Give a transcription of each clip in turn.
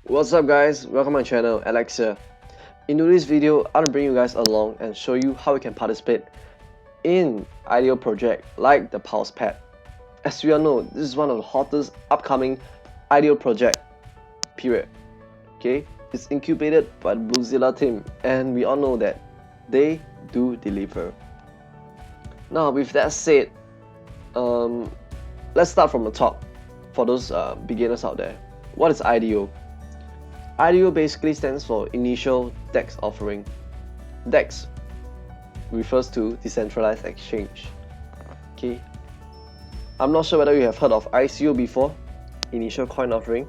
What's up guys, welcome to my channel, Alex here. In today's video, I want to bring you guys along and show you how you can participate in IDEO project like the Pulse Pad. As we all know, this is one of the hottest upcoming IDEO project, period. Okay, it's incubated by the Bluezilla team and we all know that they do deliver. Now with that said, let's start from the top for those beginners out there. What is IDEO? IDEO basically stands for Initial DEX Offering. DEX refers to Decentralized Exchange. Okay, I'm not sure whether you have heard of ICO before, Initial Coin Offering.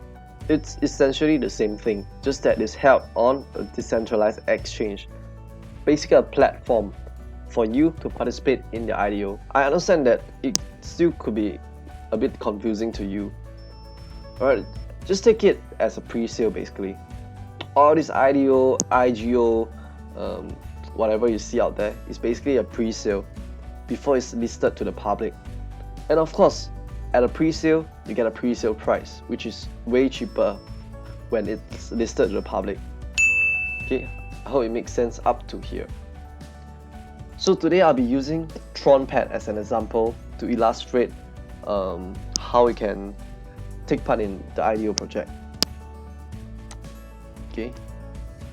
It's essentially the same thing, just that it's held on a decentralized exchange. Basically a platform for you to participate in the IDEO. I understand that it still could be a bit confusing to you. Alright, just take it as a pre-sale basically. All this IDEO, IGO, whatever you see out there is basically a pre-sale before it's listed to the public. And of course, at a pre-sale, you get a pre-sale price, which is way cheaper when it's listed to the public. Okay, I hope it makes sense up to here. So today I'll be using TronPad as an example to illustrate how we can take part in the IDEO project. Okay,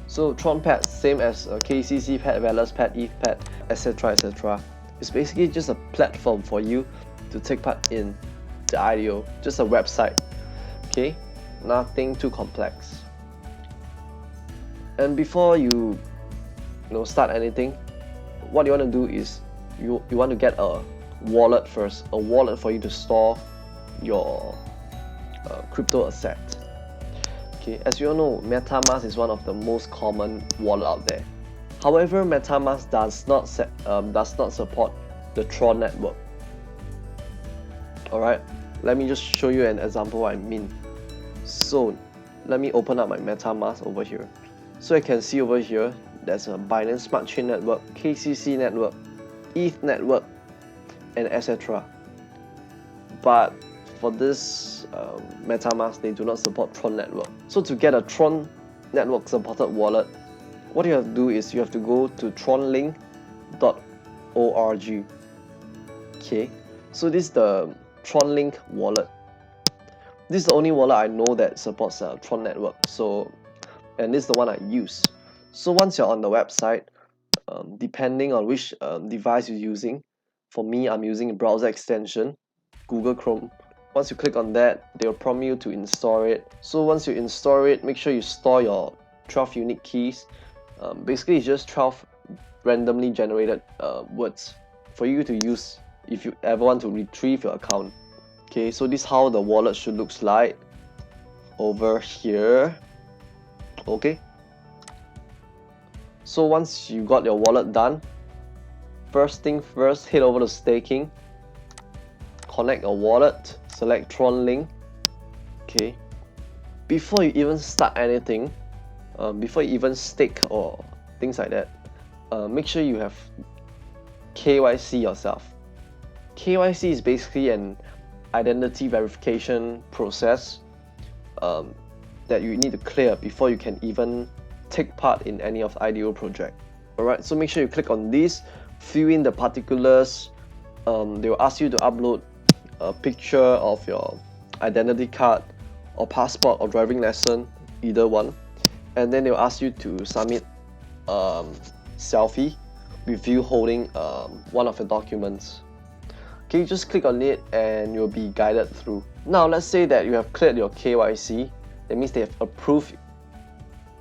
so TronPad, same as KCC Pad, Valus Pad, ETH Pad, etc. etc. It's basically just a platform for you to take part in the IDEO, just a website. Okay, nothing too complex. And before you start anything, what you want to do is you want to get a wallet first, a wallet for you to store your crypto asset. Okay, as you all know, MetaMask is one of the most common wallet out there. However, MetaMask does not support the Tron network. Alright, let me just show you an example what I mean. So let me open up my MetaMask over here. So I can see over here there's a Binance Smart Chain network, KCC network, ETH network, and etc. But for this MetaMask, they do not support Tron network. So to get a Tron network supported wallet, what you have to do is you have to go to tronlink.org. Okay, so this is the TronLink wallet. This is the only wallet I know that supports Tron network. And this is the one I use. So once you're on the website, depending on which device you're using, for me I'm using a browser extension, Google Chrome. Once you click on that, they'll prompt you to install it. So once you install it, make sure you store your 12 unique keys. Basically it's just 12 randomly generated words for you to use if you ever want to retrieve your account. Okay, so this is how the wallet should look like over here. Okay, so once you got your wallet done, first thing first, head over to staking, connect your wallet, select TronLink. Okay, before you even start anything, before you even stake or things like that, make sure you have KYC yourself. KYC is basically an identity verification process that you need to clear before you can even take part in any of the IDEO project. Alright, so make sure you click on this, fill in the particulars. They will ask you to upload a picture of your identity card or passport or driving license, either one, and then they'll ask you to submit selfie with you holding one of the documents. Okay, just click on it and you'll be guided through. Now let's say that you have cleared your KYC. That means they have approved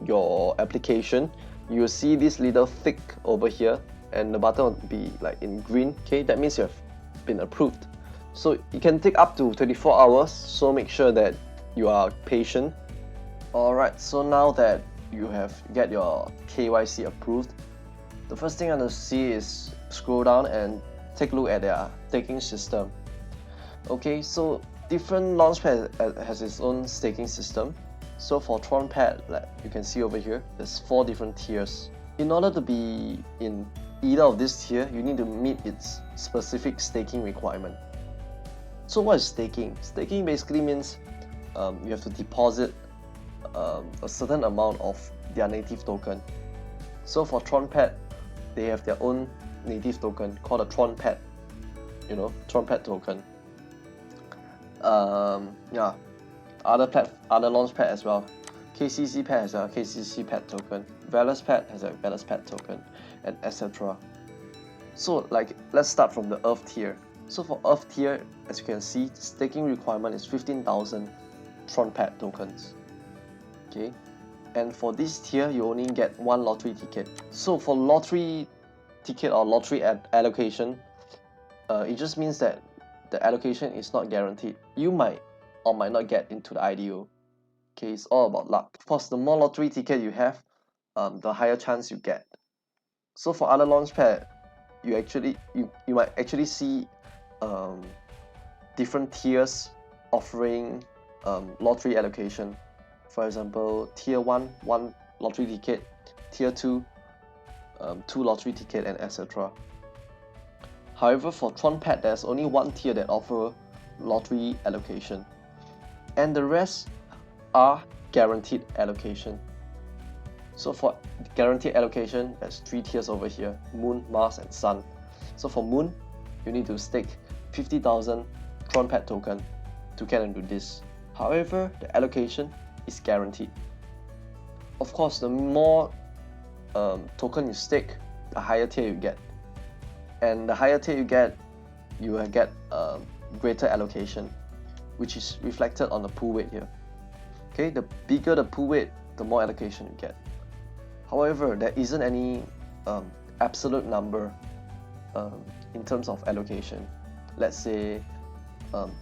your application. You'll see this little tick over here and the button will be like in green. Okay, that means you have been approved. So it can take up to 24 hours, so make sure that you are patient. Alright, so now that you have get your KYC approved, the first thing I'm going to see is scroll down and take a look at their staking system. Okay, so different launchpad has its own staking system. So for TronPad, like you can see over here, there's 4 different tiers. In order to be in either of this tier, you need to meet its specific staking requirement. So what is staking? Staking basically means you have to deposit a certain amount of their native token. So for TronPet, they have their own native token called a TronPet, TronPet token. Yeah, other launchpad as well. KCC Pet has a KCC Pet token, Velas Pet has a Velas Pet token, and etc. So let's start from the Earth tier. So for Earth tier, as you can see, staking requirement is 15,000 TronPet tokens. Okay, and for this tier, you only get one lottery ticket. So for lottery ticket or lottery allocation, it just means that the allocation is not guaranteed. You might or might not get into the IDO. Okay, it's all about luck. Of course, the more lottery ticket you have, the higher chance you get. So for other launchpad, you might actually see different tiers offering lottery allocation. For example, tier 1 lottery ticket, tier 2 2 lottery ticket, and etc. However, for TronPet, there's only one tier that offers lottery allocation, and the rest are guaranteed allocation. So for guaranteed allocation, there's 3 tiers over here: Moon, Mars, and Sun. So for Moon, you need to stake 50,000 TronPet token to get into this. However, the allocation is guaranteed. Of course, the more token you stake, the higher tier you get. And the higher tier you get, you will get greater allocation, which is reflected on the pool weight here. Okay, the bigger the pool weight, the more allocation you get. However, there isn't any absolute number in terms of allocation. Let's say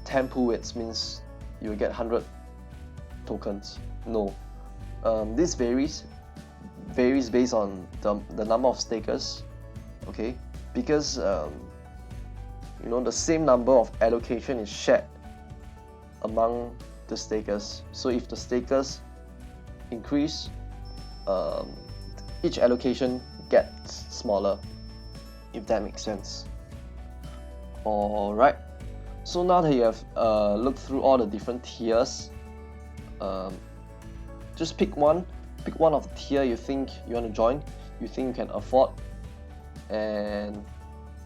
10 pool weights means you will get 100 tokens. No, this varies based on the number of stakers. Okay, because the same number of allocation is shared among the stakers. So if the stakers increase, each allocation gets smaller, if that makes sense. Alright, so now that you have looked through all the different tiers, just pick one of the tier you think you want to join, you think you can afford, and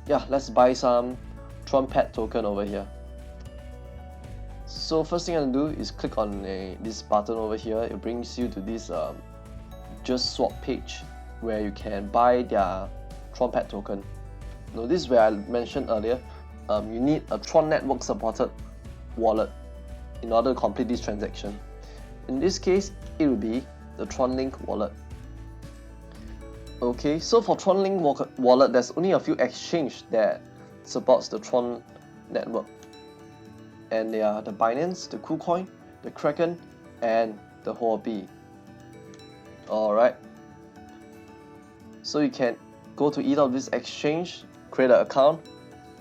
yeah, let's buy some TronPet token over here. So first thing I'm gonna do is click on this button over here. It brings you to this Just Swap page where you can buy their TronPet token. Now this is where I mentioned earlier, you need a Tron Network supported wallet in order to complete this transaction. In this case, it will be the TronLink wallet. Okay, so for TronLink wallet, there's only a few exchanges that supports the Tron network, and they are the Binance, the KuCoin, the Kraken, and the Huobi. Alright, so you can go to either of these exchange, create an account,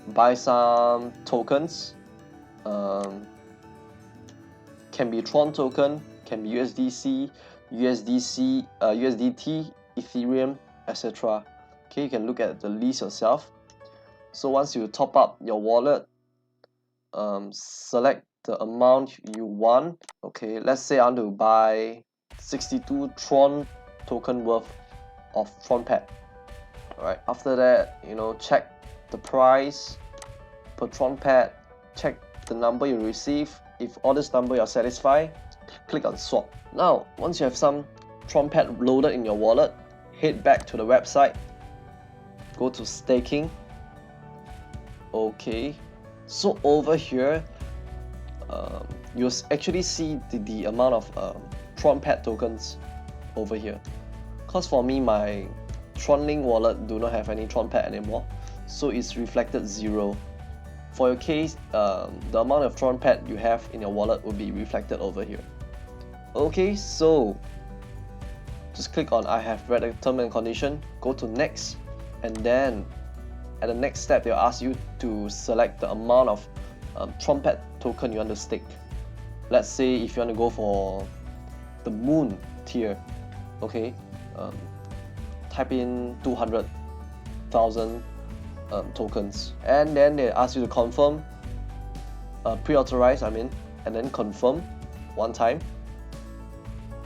buy some tokens. Can be Tron token, can be USDC, USDT, Ethereum, etc. Okay, you can look at the list yourself. So once you top up your wallet, select the amount you want. Okay, let's say I want to buy 62 Tron token worth of TronPet. Alright, after that, check the price per TronPet, check the number you receive. If all this number you're satisfied, click on swap. Now, once you have some TronPet loaded in your wallet, head back to the website, go to staking. Okay, so over here, you'll actually see the amount of TronPet tokens over here. Because for me, my TronLink wallet do not have any TronPet anymore, so it's reflected 0. For your case, the amount of TronPet you have in your wallet will be reflected over here. Okay, so just click on I have read the term and condition, go to next, and then at the next step they'll ask you to select the amount of TronPet token you want to stake. Let's say if you want to go for the Moon tier, okay, type in 200,000 tokens, and then they ask you to confirm, pre-authorize and then confirm one time.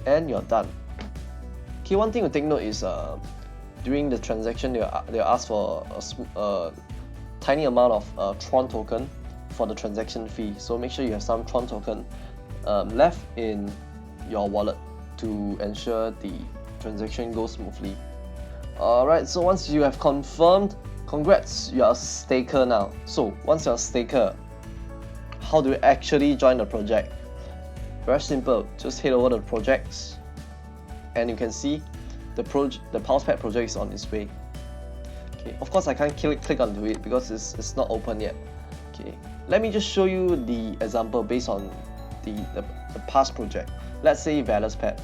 and you're done. Okay, one thing to take note is during the transaction they'll ask for a tiny amount of Tron token for the transaction fee. So make sure you have some Tron token left in your wallet to ensure the transaction goes smoothly. Alright, so once you have confirmed, congrats, you are a staker now. So once you're a staker, how do you actually join the project? Very simple, just head over to the projects and you can see the PulsePad project is on its way. Okay, of course I can't click onto it because it's not open yet. Okay, let me just show you the example based on the past project. Let's say ValorsPad.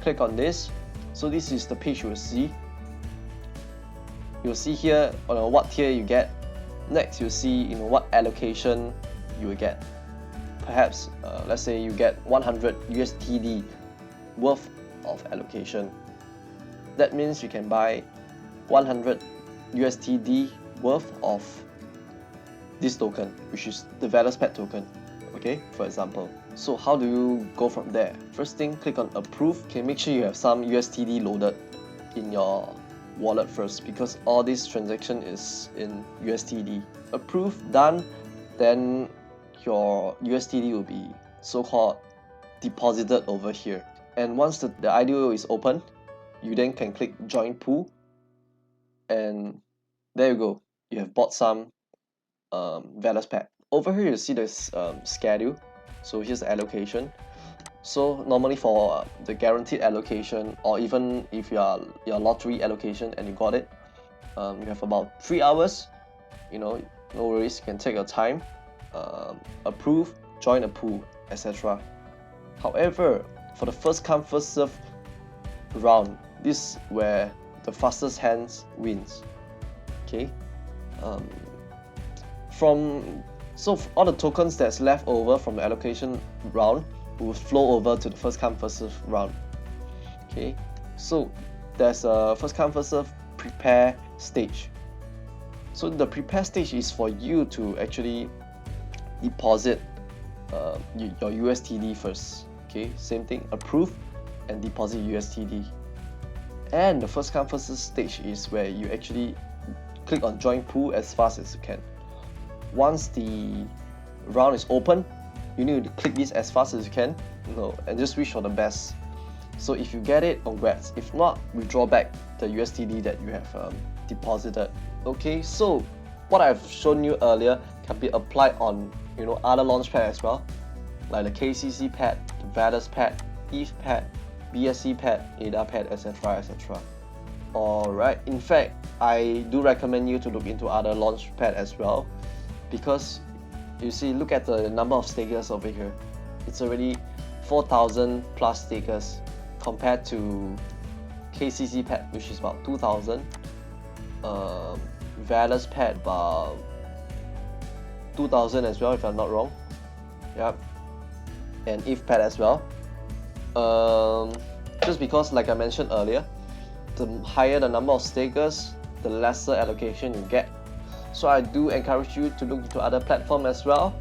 Click on this. So this is the page you will see. You'll see here what tier you get. Next, you'll see what allocation you will get. Perhaps let's say you get 100 USTD worth of allocation. That means you can buy 100 USTD worth of this token, which is the ValorsPad token. Okay, for example. So how do you go from there? First thing, click on approve. Okay, make sure you have some USTD loaded in your wallet first, because all this transaction is in USTD. Approve, done, then your USTD will be so-called deposited over here. And once the IDO is open, you then can click join pool, and there you go. You have bought some ValorsPad. Over here you see this schedule. So here's the allocation. So normally for the guaranteed allocation, or even if your lottery allocation and you got it, you have about 3 hours. No worries, you can take your time, approve, join a pool, etc. However, for the first come first serve round, this is where the fastest hands wins. Okay, so all the tokens that's left over from the allocation round will flow over to the first come first serve round. Okay, so there's a first come first serve prepare stage. So the prepare stage is for you to actually deposit your USTD first. Okay, same thing, approve and deposit USTD. And the first come first serve stage is where you actually click on join pool as fast as you can. Once the round is open, you need to click this as fast as you can, and just wish for the best. So if you get it, congrats. If not, withdraw back the USTD that you have deposited. Okay, so what I've shown you earlier can be applied on other launchpad as well, like the KCC pad, the ValorsPad, ETH pad, BSC pad, ADA pad, etc, etc. Alright, in fact, I do recommend you to look into other launchpad as well, because you see, look at the number of stakers over here. It's already 4,000 plus stakers compared to KCC pad, which is about 2,000. ValorsPad about 2,000 as well, if I'm not wrong. Yep. And ETH pad as well. Just because, like I mentioned earlier, the higher the number of stakers, the lesser allocation you get. So I do encourage you to look into other platforms as well.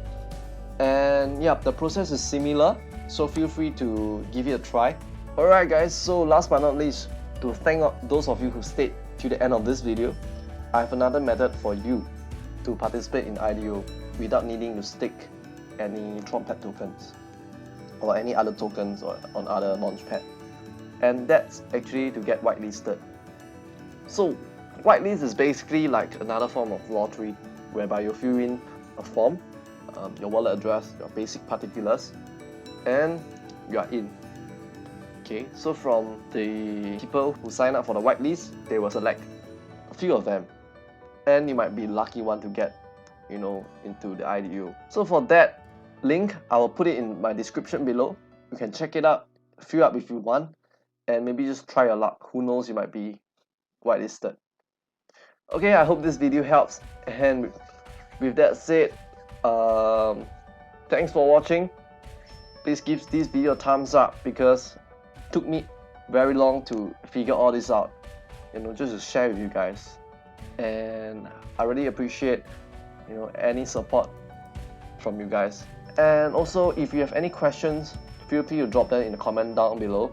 And yeah, the process is similar, so feel free to give it a try. Alright guys, so last but not least, to thank those of you who stayed to the end of this video, I have another method for you to participate in IDO without needing to stake any TronPad tokens or any other tokens or on other launchpad. And that's actually to get whitelisted. So whitelist is basically like another form of lottery, whereby you fill in a form, your wallet address, your basic particulars, and you are in. Okay, so from the people who sign up for the whitelist, they will select a few of them, and you might be the lucky one to get into the IDO. So for that link, I will put it in my description below. You can check it out, fill up if you want, and maybe just try your luck. Who knows, you might be whitelisted. Okay, I hope this video helps, and with that said, thanks for watching. Please give this video a thumbs up, because it took me very long to figure all this out, just to share with you guys. And I really appreciate any support from you guys. And also, if you have any questions, feel free to drop them in the comment down below.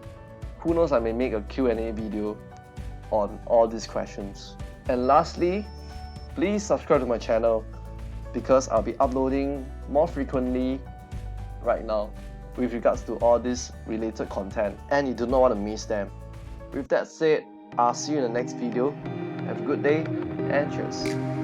Who knows, I may make a Q&A video on all these questions. And lastly, please subscribe to my channel because I'll be uploading more frequently right now with regards to all this related content, and you do not want to miss them. With that said, I'll see you in the next video. Have a good day and cheers.